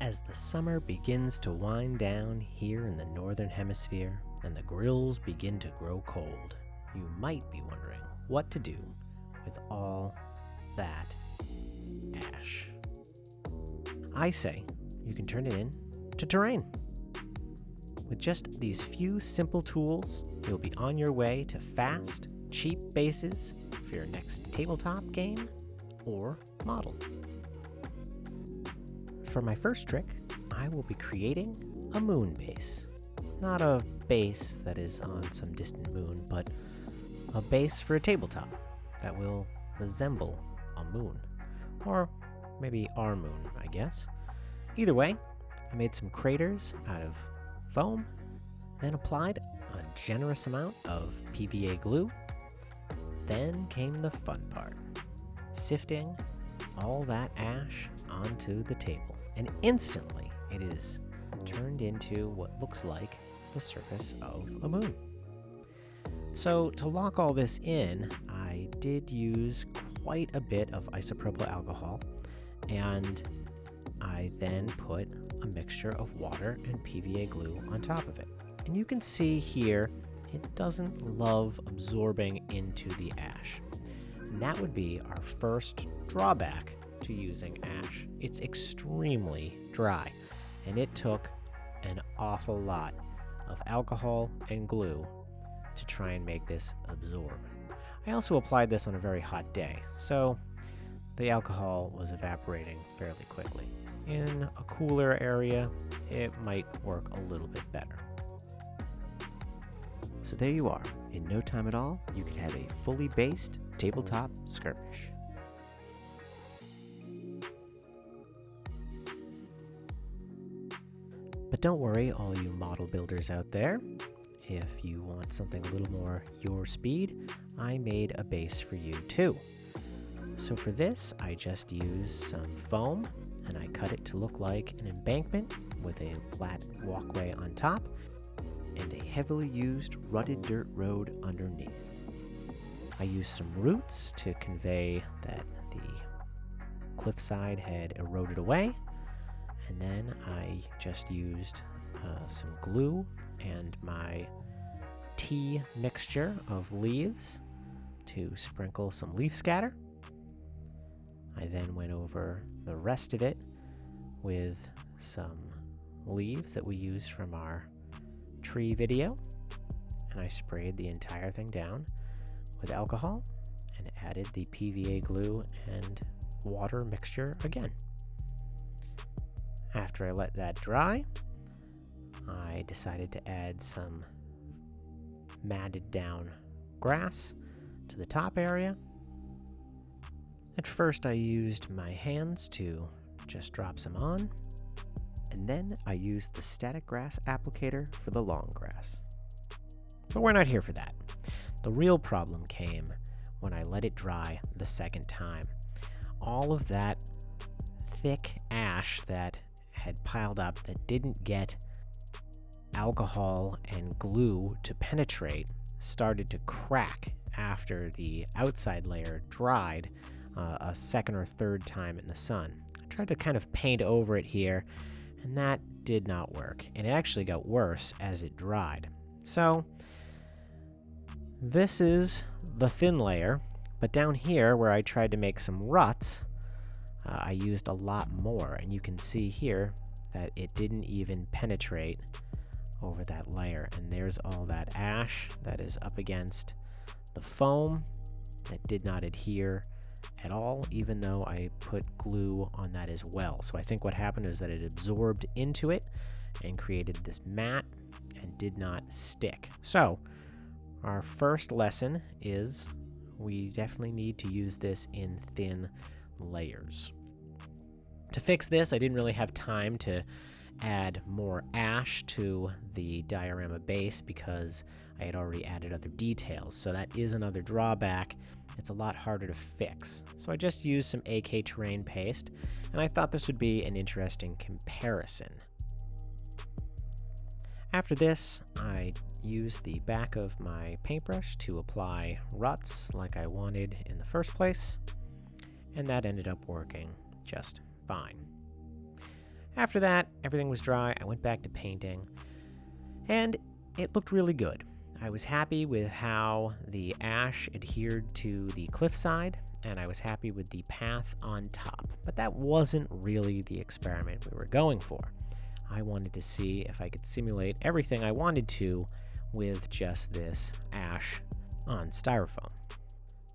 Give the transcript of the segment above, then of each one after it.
As the summer begins to wind down here in the northern hemisphere and the grills begin to grow cold, you might be wondering what to do with all that ash. I say you can turn it into terrain. With just these few simple tools, you'll be on your way to fast, cheap bases for your next tabletop game or model. For my first trick, I will be creating a moon base. Not a base that is on some distant moon, but a base for a tabletop that will resemble a moon. Or maybe our moon, I guess. Either way, I made some craters out of foam, then applied a generous amount of PVA glue. Then came the fun part, sifting all that ash onto the table. And instantly, it is turned into what looks like the surface of a moon. So to lock all this in, I did use quite a bit of isopropyl alcohol, and I then put a mixture of water and PVA glue on top of it. And you can see here, it doesn't love absorbing into the ash. And that would be our first drawback to using ash. It's extremely dry, and it took an awful lot of alcohol and glue to try and make this absorb. I also applied this on a very hot day, so the alcohol was evaporating fairly quickly. In a cooler area, it might work a little bit better. So there you are. In no time at all, you could have a fully based tabletop skirmish. But don't worry, all you model builders out there. If you want something a little more your speed, I made a base for you too. So for this, I just used some foam, and I cut it to look like an embankment with a flat walkway on top and a heavily used rutted dirt road underneath. I used some roots to convey that the cliffside had eroded away, and then I just used some glue and my tea mixture of leaves to sprinkle some leaf scatter. I then went over the rest of it with some leaves that we used from our tree video, and I sprayed the entire thing down with alcohol and added the PVA glue and water mixture again. After I let that dry, I decided to add some matted down grass to the top area. At first I used my hands to just drop some on, and then I used the static grass applicator for the long grass. But we're not here for that. The real problem came when I let it dry the second time. All of that thick ash that had piled up that didn't get alcohol and glue to penetrate started to crack after the outside layer dried a second or third time in the sun. I tried to kind of paint over it here, and that did not work, and it actually got worse as it dried. So this is the thin layer, but down here where I tried to make some ruts, I used a lot more, and you can see here that it didn't even penetrate over that layer, and there's all that ash that is up against the foam that did not adhere at all, even though I put glue on that as well. So I think what happened is that it absorbed into it and created this mat and did not stick. So our first lesson is we definitely need to use this in thin layers. To fix this, I didn't really have time to add more ash to the diorama base because I had already added other details. So that is another drawback. It's a lot harder to fix. So I just used some AK terrain paste, and I thought this would be an interesting comparison. After this, I used the back of my paintbrush to apply ruts like I wanted in the first place, and that ended up working just fine. After that, everything was dry. I went back to painting, and it looked really good. I was happy with how the ash adhered to the cliffside, and I was happy with the path on top. But that wasn't really the experiment we were going for. I wanted to see if I could simulate everything I wanted to with just this ash on styrofoam.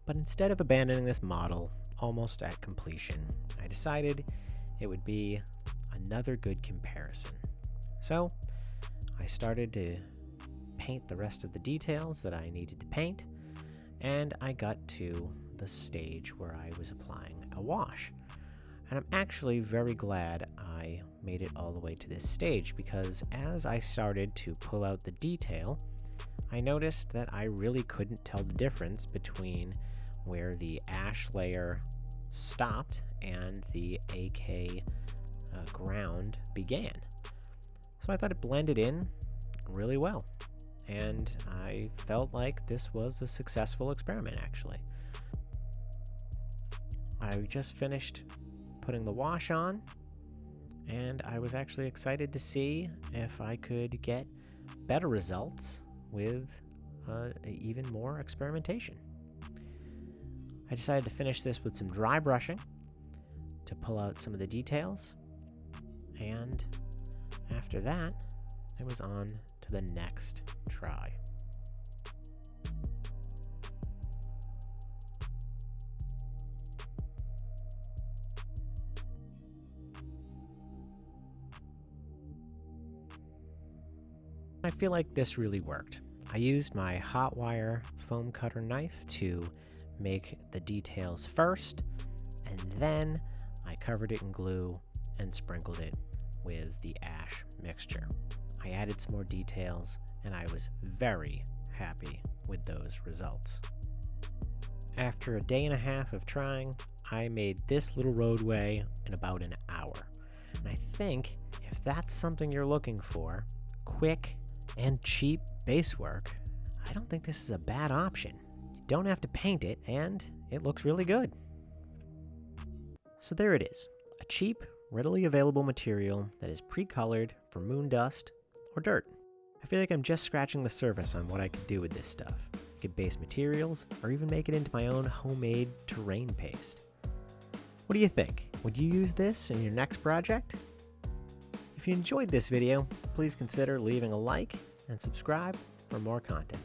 But instead of abandoning this model almost at completion, I decided it would be another good comparison. So I started to paint the rest of the details that I needed to paint, and I got to the stage where I was applying a wash. And I'm actually very glad I made it all the way to this stage, because as I started to pull out the detail, I noticed that I really couldn't tell the difference between where the ash layer stopped and the AK ground began. So I thought it blended in really well, and I felt like this was a successful experiment, actually. I just finished putting the wash on, and I was actually excited to see if I could get better results with even more experimentation. I decided to finish this with some dry brushing to pull out some of the details, and after that, it was on to the next try. I feel like this really worked. I used my hot wire foam cutter knife to make the details first, and then I covered it in glue and sprinkled it with the ash mixture. I added some more details, and I was very happy with those results. After a day and a half of trying, I made this little roadway in about an hour. And I think if that's something you're looking for, quick and cheap base work, I don't think this is a bad option. You don't have to paint it, and it looks really good. So there it is, a cheap, readily available material that is pre-colored for moon dust or dirt. I feel like I'm just scratching the surface on what I could do with this stuff. I could base materials, or even make it into my own homemade terrain paste. What do you think? Would you use this in your next project? If you enjoyed this video, please consider leaving a like and subscribe for more content.